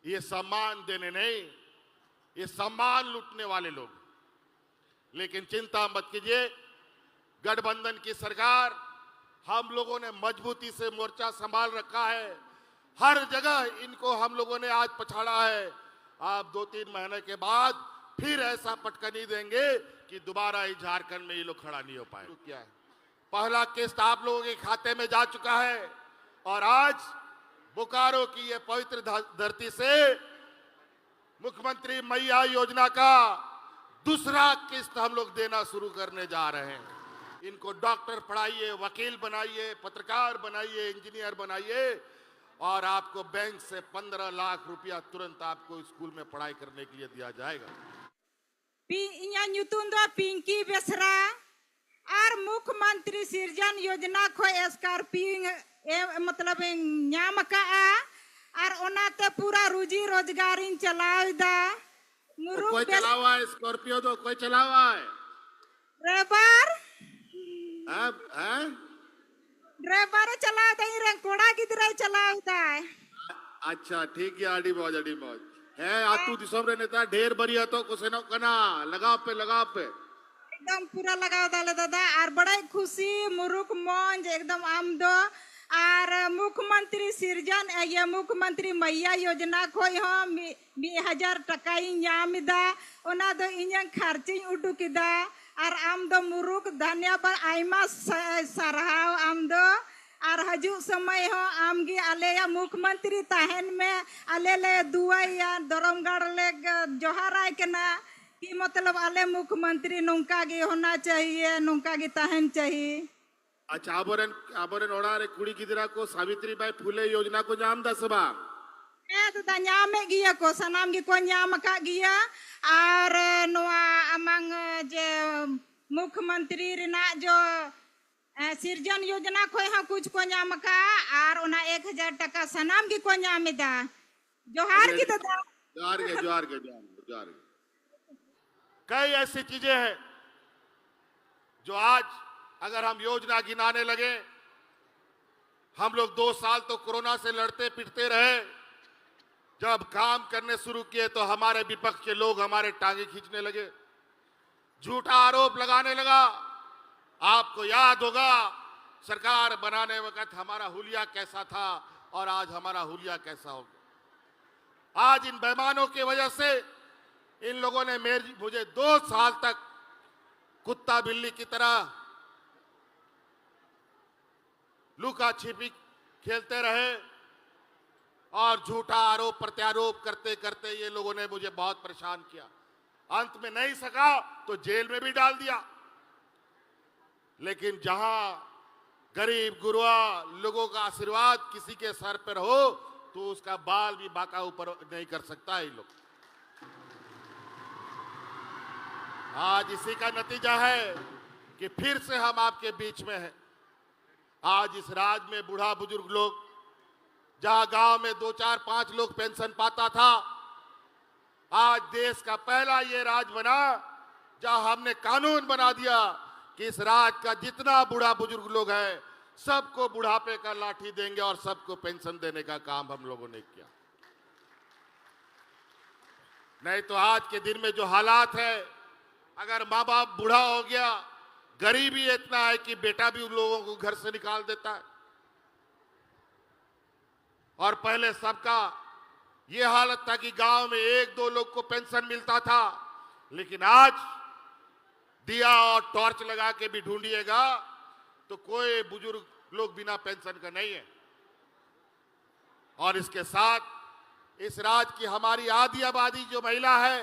ये सम्मान देने नहीं, ये सम्मान लूटने वाले लोग। लेकिन चिंता मत कीजिए, गठबंधन की सरकार, हम लोगों ने मजबूती से मोर्चा संभाल रखा है। हर जगह इनको हम लोगों ने आज पछाड़ा है। आप 2-3 महीने के बाद फिर ऐसा पटकनी देंगे कि दोबारा इस झारखंड में ये लोग खड़ा नहीं हो पाए। क्या है, पहला किस्त आप लोगों के खाते में जा चुका है और आज बोकारो की ये पवित्र धरती से मुख्यमंत्री मैया योजना का दूसरा किस्त हम लोग देना शुरू करने जा रहे हैं। इनको डॉक्टर पढ़ाइए, वकील बनाइए, पत्रकार बनाइए, इंजीनियर बनाइए और आपको बैंक से 15 लाख रुपया तुरंत आपको स्कूल में पढ़ाई करने के लिए दिया जाएगा। पिंकी बेसरा और मुख्यमंत्री सृजन योजना खो स्कॉर्पियो मतलब नाम का और ओनाते पूरा रोजी रोजगारी चलावदा। कोई चलावा है स्कॉर्पियो, तो कोई चलावा है ड्राइवर अब ड्राइवर चलावदा रे कोड़ा गिदरा चलावदा। अच्छा ठीक है, अड़ी मौज है आतू दिसम रे नेता ढेर बरिया तो कुसेनो कना लगाव पे एकदम पूरा लगाव दाले दादा और बड़ा खुशी मुरुक मंज एकदम आमदो और मुख्यमंत्री सृजन ये मुख्यमंत्री मैया योजना खोई हम 1000 टका नामिदा ओना दो इᱧ खर्ची उडुकिदा और आम दो मुरुक धन्यवाद आयमा सरहाव आम दो और हजू समय हो आमगी आले मुख्यमंत्री तहन में आले ले दुआया दरमगढ़ ले जोहाराय कना कि मतलब आले मुख्यमंत्री नौका गे होना चाहिए, नौका गे तहन चाहिए। अच्छा आबरन ओड़ा रे कुड़ी गिदरा को सावित्रीबाई फुले योजना को नाम दसबा दादा नाम गिया को सनाम गी को नाम का गिया और नोआ अमंग जे मुख्यमंत्री रिना जो सृजन योजना को हाँ कुछ को नाम का और उना 1000 टका सनाम गी को नाम दा जोहार की दादा जोहार के कई ऐसी चीजें हैं जो आज अगर हम योजना गिनाने लगे, हम लोग 2 साल तो कोरोना से लड़ते पिटते रहे। जब काम करने शुरू किए तो हमारे विपक्ष के लोग हमारे टांगे खींचने लगे, झूठा आरोप लगाने लगा। आपको याद होगा सरकार बनाने वक्त हमारा हुलिया कैसा था और आज हमारा हुलिया कैसा होगा। आज इन बेईमानों की वजह से इन लोगों ने मुझे 2 साल तक कुत्ता बिल्ली की तरह लुका छिपी खेलते रहे और झूठा आरोप प्रत्यारोप करते करते ये लोगों ने मुझे बहुत परेशान किया। अंत में नहीं सका तो जेल में भी डाल दिया। लेकिन जहां गरीब गुरुआ लोगों का आशीर्वाद किसी के सर पर हो तो उसका बाल भी बाका ऊपर नहीं कर सकता ये लोग। आज इसी का नतीजा है कि फिर से हम आपके बीच में हैं। आज इस राज्य में बूढ़ा बुजुर्ग लोग, जहां गांव में 2-4-5 लोग पेंशन पाता था, आज देश का पहला ये राज्य बना जहां हमने कानून बना दिया कि इस राज्य का जितना बूढ़ा बुजुर्ग लोग हैं सबको बुढ़ापे का लाठी देंगे और सबको पेंशन देने का काम हम लोगों ने किया। नहीं तो आज के दिन में जो हालात है, अगर माँ बाप बूढ़ा हो गया, गरीबी इतना है कि बेटा भी उन लोगों को घर से निकाल देता है। और पहले सबका ये हालत था कि गांव में 1-2 लोग को पेंशन मिलता था, लेकिन आज दिया और टॉर्च लगा के भी ढूंढिएगा तो कोई बुजुर्ग लोग बिना पेंशन का नहीं है। और इसके साथ इस राज्य की हमारी आधी आबादी जो महिला है,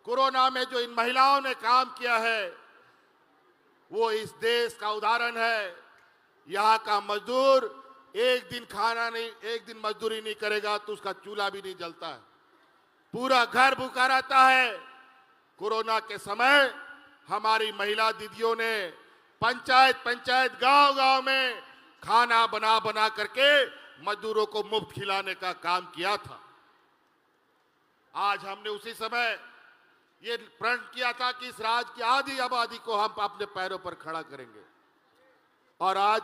कोरोना में जो इन महिलाओं ने काम किया है वो इस देश का उदाहरण है। यहाँ का मजदूर एक दिन मजदूरी नहीं करेगा तो उसका चूल्हा भी नहीं जलता है, पूरा घर भूखा रहता है। कोरोना के समय हमारी महिला दीदियों ने पंचायत गांव में खाना बना करके मजदूरों को मुफ्त खिलाने का काम किया था। आज हमने उसी समय ये प्रण किया था कि इस राज्य की आधी आबादी को हम अपने पैरों पर खड़ा करेंगे। और आज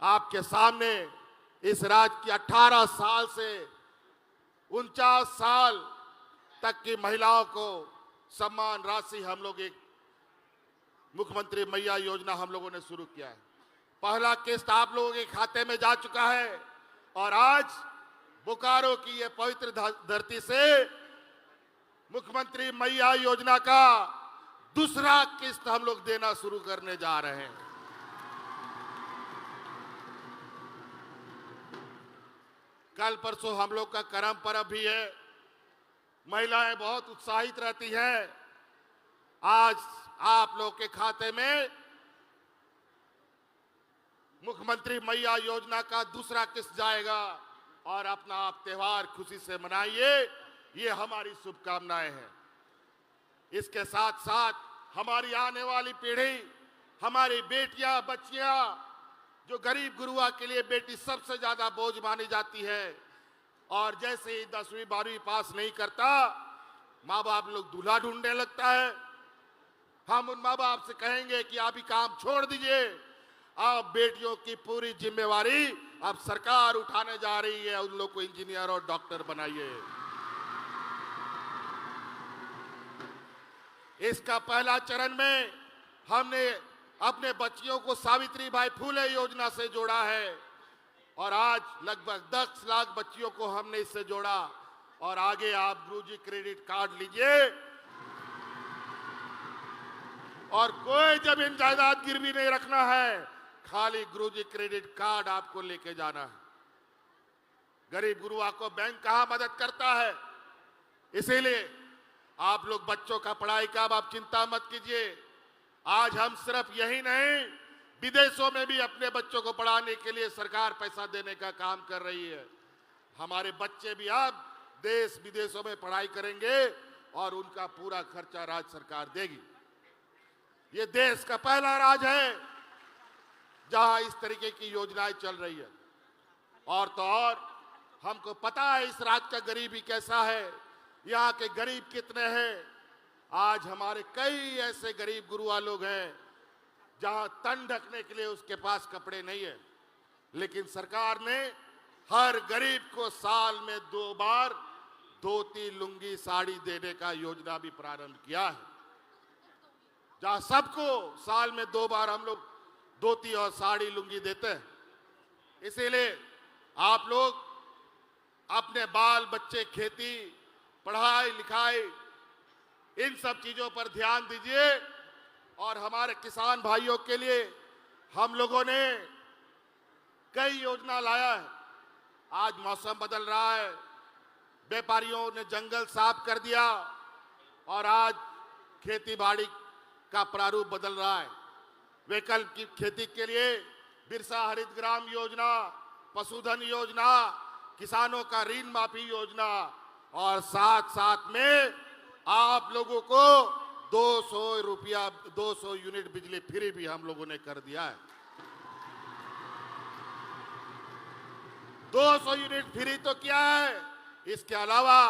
आपके सामने इस राज्य की 18 साल से 49 साल तक की महिलाओं को सम्मान राशि हम लोग एक मुख्यमंत्री मैया योजना हम लोगों ने शुरू किया है। पहला किस्त आप लोगों के खाते में जा चुका है और आज बोकारो की ये पवित्र धरती से मुख्यमंत्री मैया योजना का दूसरा किस्त हम लोग देना शुरू करने जा रहे हैं। कल परसों हम लोग का करम पर्व भी है। महिलाएं बहुत उत्साहित रहती हैं। आज आप लोग के खाते में मुख्यमंत्री मैया योजना का दूसरा किस्त जाएगा और अपना आप त्योहार खुशी से मनाइए, ये हमारी शुभकामनाएं हैं। इसके साथ साथ हमारी आने वाली पीढ़ी, हमारी बेटियां बच्चियां, जो गरीब गुरुआ के लिए बेटी सबसे ज्यादा बोझ मानी जाती है, और जैसे ही 10वीं 12वीं पास नहीं करता माँ बाप लोग दूल्हा ढूंढने लगता है। हम उन माँ बाप से कहेंगे कि आप ही काम छोड़ दीजिए, अब बेटियों की पूरी जिम्मेवारी अब सरकार उठाने जा रही है। उन लोग को इंजीनियर और डॉक्टर बनाइए। इसका पहला चरण में हमने अपने बच्चियों को सावित्रीबाई फुले योजना से जोड़ा है और आज लगभग 10 लाख बच्चियों को हमने इससे जोड़ा। और आगे आप गुरुजी क्रेडिट कार्ड लीजिए और कोई जमीन जायदाद गिरवी नहीं रखना है, खाली गुरुजी क्रेडिट कार्ड आपको लेके जाना है। गरीब गुरुआ को बैंक कहां मदद करता है, इसीलिए आप लोग बच्चों का पढ़ाई का अब आप चिंता मत कीजिए। आज हम सिर्फ यही नहीं, विदेशों में भी अपने बच्चों को पढ़ाने के लिए सरकार पैसा देने का काम कर रही है। हमारे बच्चे भी अब देश विदेशों में पढ़ाई करेंगे और उनका पूरा खर्चा राज्य सरकार देगी। ये देश का पहला राज्य है जहां इस तरीके की योजनाएं चल रही है। और तो और हमको पता है इस राज्य का गरीबी कैसा है, यहाँ के गरीब कितने हैं। आज हमारे कई ऐसे गरीब गुरुआ लोग हैं जहां तन ढकने के लिए उसके पास कपड़े नहीं है, लेकिन सरकार ने हर गरीब को साल में 2 बार धोती लुंगी साड़ी देने का योजना भी प्रारंभ किया है, जहां सबको साल में 2 बार हम लोग धोती और साड़ी लुंगी देते हैं। इसीलिए आप लोग अपने बाल बच्चे, खेती, पढ़ाई लिखाई, इन सब चीजों पर ध्यान दीजिए। और हमारे किसान भाइयों के लिए हम लोगों ने कई योजना लाया है। आज मौसम बदल रहा है, व्यापारियों ने जंगल साफ कर दिया और आज खेती बाड़ी का प्रारूप बदल रहा है। वैकल्पिक खेती के लिए बिरसा हरित ग्राम योजना, पशुधन योजना, किसानों का ऋण माफी योजना और साथ साथ में आप लोगों को 200 यूनिट बिजली फ्री भी हम लोगों ने कर दिया है। 200 यूनिट फ्री तो क्या है, इसके अलावा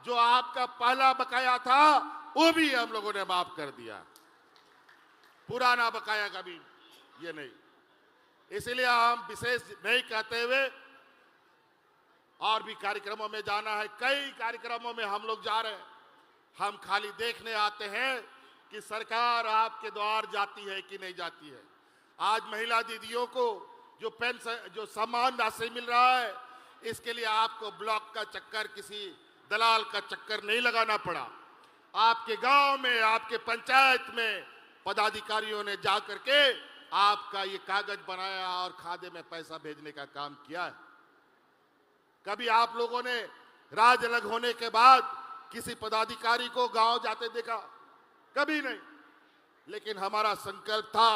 जो आपका पहला बकाया था वो भी हम लोगों ने माफ कर दिया। पुराना बकाया का भी ये नहीं। इसलिए हम विशेष नहीं कहते हुए और भी कार्यक्रमों में जाना है। कई कार्यक्रमों में हम लोग जा रहे हैं। हम खाली देखने आते हैं कि सरकार आपके द्वार जाती है कि नहीं जाती है। आज महिला दीदियों को जो पेंशन, जो सम्मान राशि मिल रहा है, इसके लिए आपको ब्लॉक का चक्कर, किसी दलाल का चक्कर नहीं लगाना पड़ा। आपके गांव में, आपके पंचायत में पदाधिकारियों ने जा करके आपका ये कागज बनाया और खाते में पैसा भेजने का काम किया है। कभी आप लोगों ने राज अलग होने के बाद किसी पदाधिकारी को गांव जाते देखा? कभी नहीं। लेकिन हमारा संकल्प था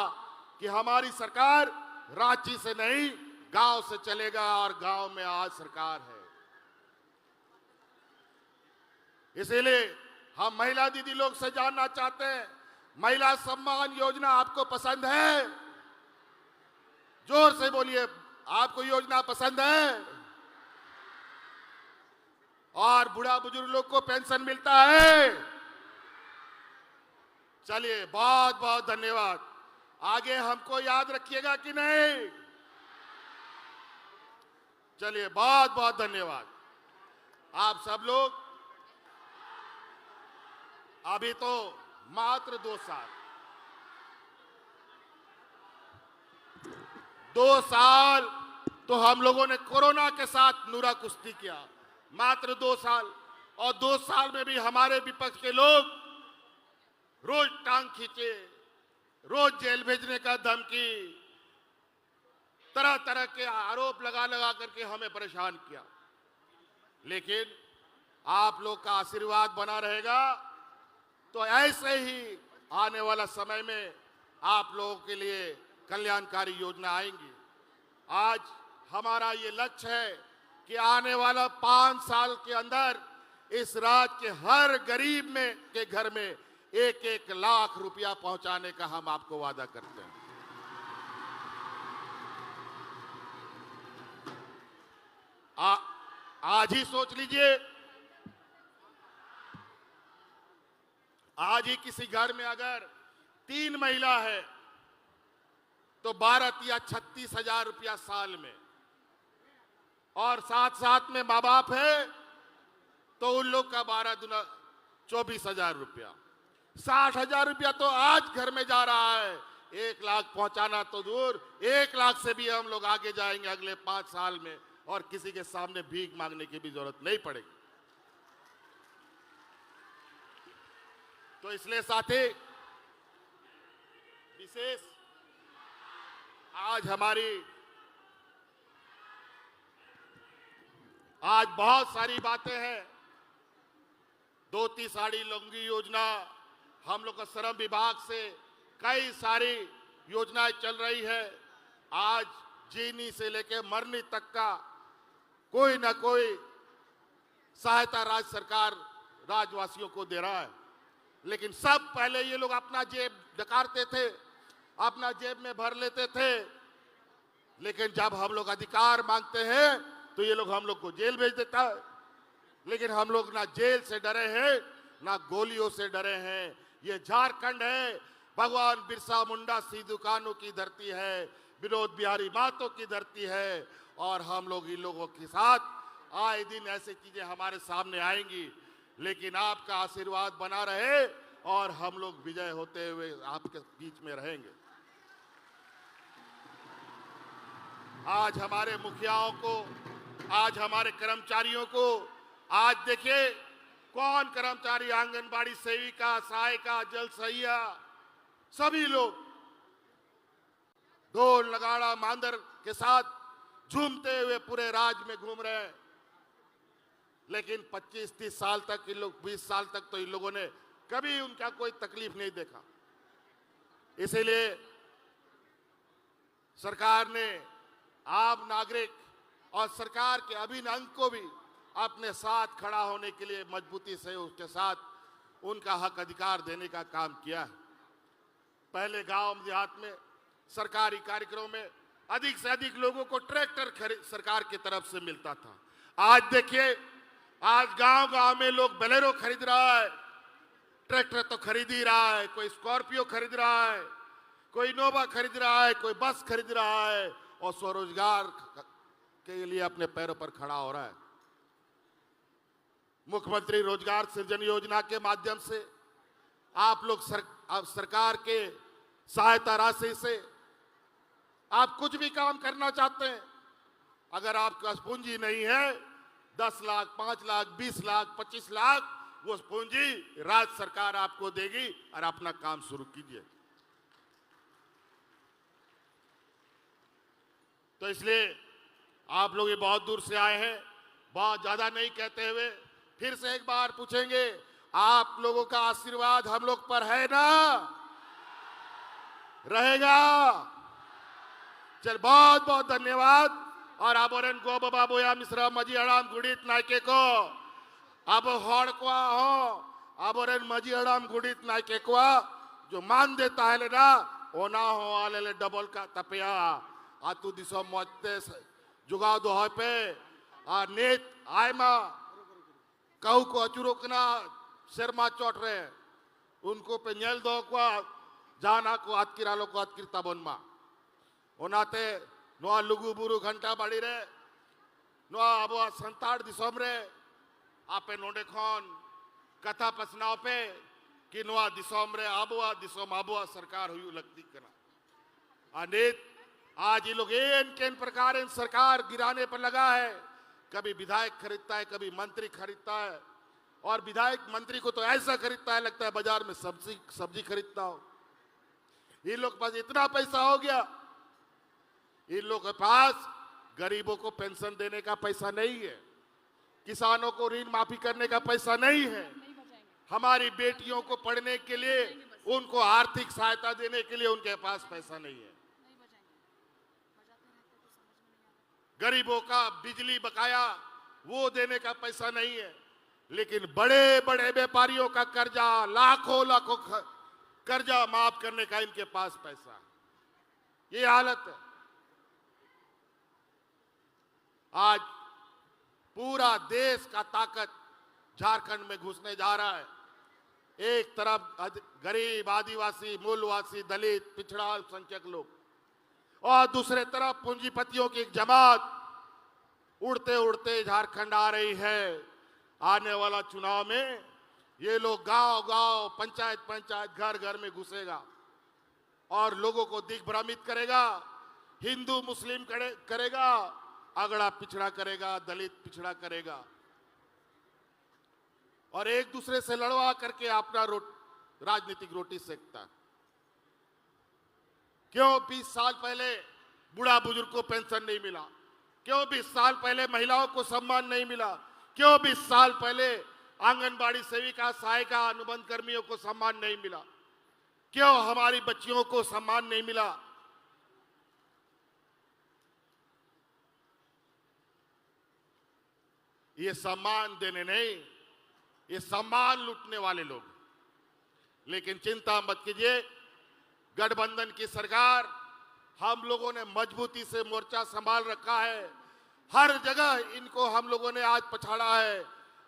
कि हमारी सरकार रांची से नहीं, गांव से चलेगा और गांव में आज सरकार है। इसीलिए हम महिला दीदी लोग से जानना चाहते हैं, महिला सम्मान योजना आपको पसंद है? जोर से बोलिए, आपको योजना पसंद है? और बूढ़ा बुजुर्ग लोग को पेंशन मिलता है? चलिए, बहुत बहुत धन्यवाद। आगे हमको याद रखिएगा कि नहीं? चलिए, बहुत बहुत धन्यवाद। आप सब लोग अभी तो मात्र 2 साल तो हम लोगों ने कोरोना के साथ नूरा कुश्ती किया, मात्र 2 साल। और 2 साल में भी हमारे विपक्ष के लोग रोज टांग खींचे, रोज जेल भेजने का धमकी, तरह तरह के आरोप लगा लगा करके हमें परेशान किया। लेकिन आप लोग का आशीर्वाद बना रहेगा तो ऐसे ही आने वाला समय में आप लोगों के लिए कल्याणकारी योजना आएंगी। आज हमारा ये लक्ष्य है कि आने वाला 5 साल के अंदर इस राज्य के हर गरीब में के घर में 1-1 लाख रुपया पहुंचाने का हम आपको वादा करते हैं। आज ही सोच लीजिए, आज ही किसी घर में अगर 3 महिला है तो 12 या 36 हजार रुपया साल में, और साथ साथ में माँ बाप है तो उन लोग का 12 दूना 24 हजार रुपया, 60 हजार रुपया तो आज घर में जा रहा है। 1 लाख पहुंचाना तो दूर, 1 लाख से भी हम लोग आगे जाएंगे अगले 5 साल में, और किसी के सामने भीख मांगने की भी जरूरत नहीं पड़ेगी। तो इसलिए साथी, विशेष आज बहुत सारी बातें हैं। धोती साड़ी लुंगी योजना, हम लोग का श्रम विभाग से कई सारी योजनाएं चल रही है। आज जीनी से लेके मरनी तक का कोई ना कोई सहायता राज्य सरकार राज्यवासियों को दे रहा है। लेकिन सब पहले ये लोग अपना जेब डकारते थे, अपना जेब में भर लेते थे। लेकिन जब हम लोग अधिकार मांगते हैं तो ये लोग हम लोग को जेल भेज देता है। लेकिन हम लोग ना जेल से डरे हैं, ना गोलियों से डरे हैं। ये झारखंड है, भगवान बिरसा मुंडा सिद्धू कान्हू की धरती है, विनोद बिहारी महतो की धरती है। और हम लोग इन लोगों के साथ आए दिन ऐसी चीजें हमारे सामने आएंगी। लेकिन आपका आशीर्वाद बना रहे और हम लोग विजय होते हुए आपके बीच में रहेंगे। आज हमारे मुखियाओं को, आज हमारे कर्मचारियों को, आज देखिए कौन कर्मचारी, आंगनबाड़ी सेविका, सहायिका, जल सहिया, सभी लोग ढोल नगाड़ा मांदर के साथ झूमते हुए पूरे राज्य में घूम रहे हैं। लेकिन 25-30 साल तक इन लोग, 20 साल तक तो इन लोगों ने कभी उनका कोई तकलीफ नहीं देखा। इसीलिए सरकार ने आम नागरिक और सरकार के अभिन्न अंग को भी अपने साथ खड़ा होने के लिए मजबूती से उसके साथ उनका हक अधिकार देने का काम किया है। पहले गांव देहात में सरकारी कार्यक्रमों में अधिक से अधिक लोगों को ट्रैक्टर सरकार की तरफ से मिलता था। आज देखिए, आज गांव-गांव में लोग बोलेरो खरीद रहा है, ट्रैक्टर तो खरीद ही रहा है, कोई स्कॉर्पियो खरीद रहा है, कोई इनोवा खरीद रहा है, कोई बस खरीद रहा है और स्वरोजगार के लिए अपने पैरों पर खड़ा हो रहा है। मुख्यमंत्री रोजगार सृजन योजना के माध्यम से आप लोग सरकार के सहायता राशि से आप कुछ भी काम करना चाहते हैं, अगर आपके पास पूंजी नहीं है, 10 लाख, 5 लाख, 20 लाख, 25 लाख, वो पूंजी राज्य सरकार आपको देगी और अपना काम शुरू कीजिए। तो इसलिए आप लोग ये बहुत दूर से आए हैं, बहुत ज्यादा नहीं कहते हुए फिर से एक बार पूछेंगे, आप लोगों का आशीर्वाद हम लोग पर है ना? रहेगा? चल, बहुत बहुत धन्यवाद। और आबोरेन गोब बाबोया मिश्रा मजी अड़ाम गुड़ित नायके को अब हड़ को हो, आबोरेन मजी अड़ाम गुड़ित नायके को जो मान देता है ना, वो ना हो आले डबल का तपिया आतु दिसो मौते जुगाव दो है पे आ नेत आय मा कहू को अचुरोकना शर्मा चोट रहे उनको पे नेल दो को जाना को अतकिरा लो को अतकिरता बनमा ओनाते नोआ लुगु बुरु घंटा बाड़ी रे नोआ अब संताड़ दिसोम रे आपे नोडे खोन कथा पसनाव पे कि नोआ दिसोम रे आबुआ दिसोम आबुआ सरकार हुई लगती कना अनेक आज ये लोग इन केन प्रकार इन सरकार गिराने पर लगा है। कभी विधायक खरीदता है, कभी मंत्री खरीदता है, और विधायक मंत्री को तो ऐसा खरीदता है लगता है बाजार में सब्जी खरीदता हो। इन लोग के पास इतना पैसा हो गया, इन लोग के पास गरीबों को पेंशन देने का पैसा नहीं है, किसानों को ऋण माफी करने का पैसा नहीं है, हमारी बेटियों को पढ़ने के लिए उनको आर्थिक सहायता देने के लिए उनके पास पैसा नहीं है, गरीबों का बिजली बकाया वो देने का पैसा नहीं है। लेकिन बड़े बड़े व्यापारियों का कर्जा, लाखों लाखों कर्जा माफ करने का इनके पास पैसा, ये हालत है। आज पूरा देश का ताकत झारखंड में घुसने जा रहा है। एक तरफ गरीब, आदिवासी, मूलवासी, दलित, पिछड़ा, अल्पसंख्यक लोग, और दूसरे तरफ पूंजीपतियों की एक जमात उड़ते उड़ते झारखंड आ रही है। आने वाला चुनाव में ये लोग गांव-गांव, पंचायत-पंचायत, घर-घर में घुसेगा और लोगों को दिग्भ्रमित करेगा, हिंदू मुस्लिम करेगा, अगड़ा पिछड़ा करेगा, दलित पिछड़ा करेगा, और एक दूसरे से लड़वा करके अपना राजनीतिक रोटी सेकता। क्यों 20 साल पहले बूढ़ा बुजुर्ग को पेंशन नहीं मिला? क्यों 20 साल पहले महिलाओं को सम्मान नहीं मिला? क्यों 20 साल पहले आंगनबाड़ी सेविका, सहायिका, अनुबंध कर्मियों को सम्मान नहीं मिला? क्यों हमारी बच्चियों को सम्मान नहीं मिला? ये सम्मान देने नहीं, ये सम्मान लूटने वाले लोग। लेकिन चिंता मत कीजिए, गठबंधन की सरकार, हम लोगों ने मजबूती से मोर्चा संभाल रखा है। हर जगह इनको हम लोगों ने आज पछाड़ा है।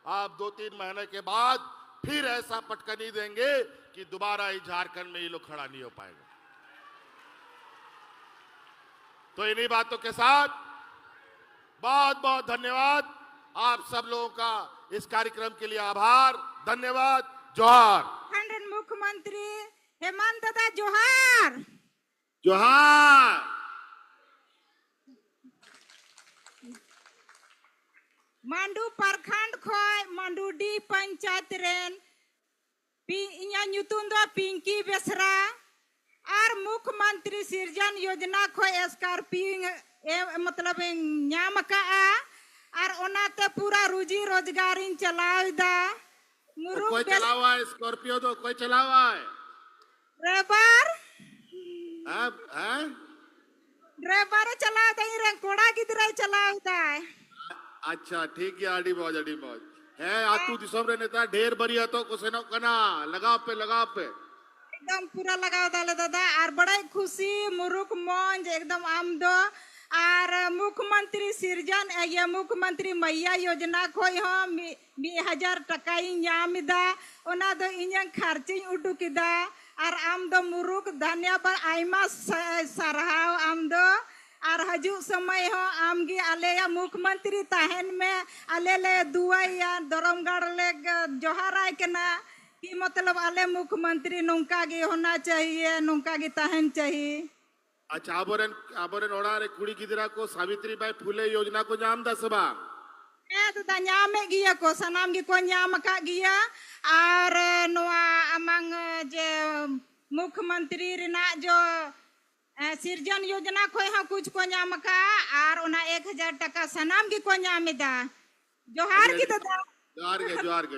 आप 2-3 महीने के बाद फिर ऐसा पटकनी देंगे कि दोबारा ही झारखंड में ये लोग खड़ा नहीं हो पाएगा। तो इन्हीं बातों के साथ बहुत बहुत धन्यवाद। आप सब लोगों का इस कार्यक्रम के लिए आभार, धन्यवाद, जोहार। मुख्यमंत्री हेमंत दादा जोहार जोहार। मांडू प्रखंड खोय मांडूडी पंचायत रेन इन्या ᱧᱩᱛᱩᱢ दो पिंकी बेसरा और मुख्यमंत्री सृजन योजना खोय स्कॉर्पियो मतलब ᱧᱟᱢ ᱠᱟᱜᱼᱟ और ओनाते पूरा रोजी रोजगार चलावदा। कोई चलावा है स्कॉर्पियो? तो कोई चलावा है ड्राइवर? हैं ड्राइवर चलावदा, रे कोड़ा गिदरा चलावदा। अच्छा ठीक है, अड़ी मौज है। आतू दिसोम रे नेता ढेर बरिया तो कुसेनो कना लगाव पे एकदम पूरा लगाव दाले दादा। और बड़ा खुशी मुरुक मौज एकदम आमदो। और मुख्यमंत्री सृजन ये मुख्यमंत्री मैया योजना खोई हो 1000 टका ᱧᱟᱢदा, ओना दो इᱧ खर्चिन उडुकिदा। और आम दो मुरुक धन्यवाद, आयमा सारहाव आम दो। और हजू समय हो आमगी आले मुख्यमंत्री तहन में आले ले दुआया दरमगढ़ ले जोहाराय कना कि मतलब आले मुख्यमंत्री नौका गे होना चाहिए, नौका गे तहन चाहिए। अच्छा आबोरन ओड़ा रे कुड़ी गिदरा को सावित्री बाई फुले योजना को ᱧᱟᱢ दा सबा? दादा ᱧᱟᱢᱮ गिया को सनाम गी को ᱧᱟᱢ का गिया। और नोआ अमंग जे मुख्यमंत्री रिना जो सृजन योजना खोय हाँ कुछ को ᱧᱟᱢ का। और ओना 1000 टका सनाम गी को ᱧामदा। जोहार की दादा। जोहार के